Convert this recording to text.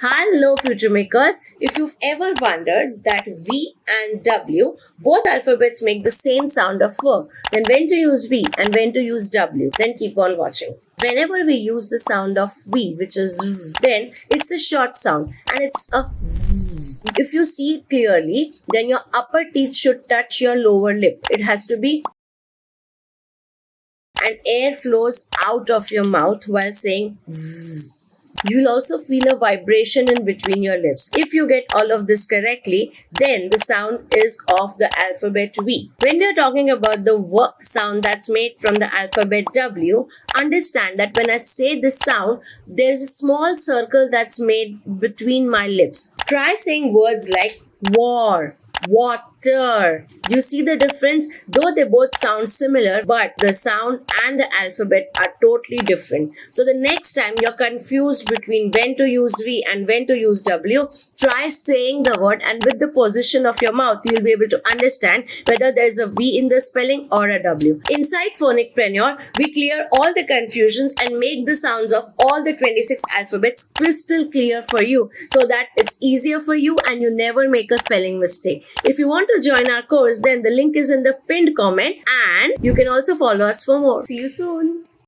Hello, FutureMakers. If you've ever wondered that V and W, both alphabets make the same sound of V, then when to use V and when to use W, then keep on watching. Whenever we use the sound of V, which is V, then it's a short sound and it's a V. If you see it clearly, then your upper teeth should touch your lower lip. It has to be, and air flows out of your mouth while saying V. You'll also feel a vibration in between your lips. If you get all of this correctly, then the sound is of the alphabet V. When we are talking about the V sound that's made from the alphabet W, understand that when I say this sound, there's a small circle that's made between my lips. Try saying words like war, water. You see the difference? Though they both sound similar, but the sound and the alphabet are totally different. So the next time you're confused between when to use V and when to use W, try saying the word, and with the position of your mouth, you'll be able to understand whether there's a V in the spelling or a W. Inside TeacherPreneur, we clear all the confusions and make the sounds of all the 26 alphabets crystal clear for you so that it's easier for you and you never make a spelling mistake. If you want to join our course, then the link is in the pinned comment and you can also follow us for more. See you soon.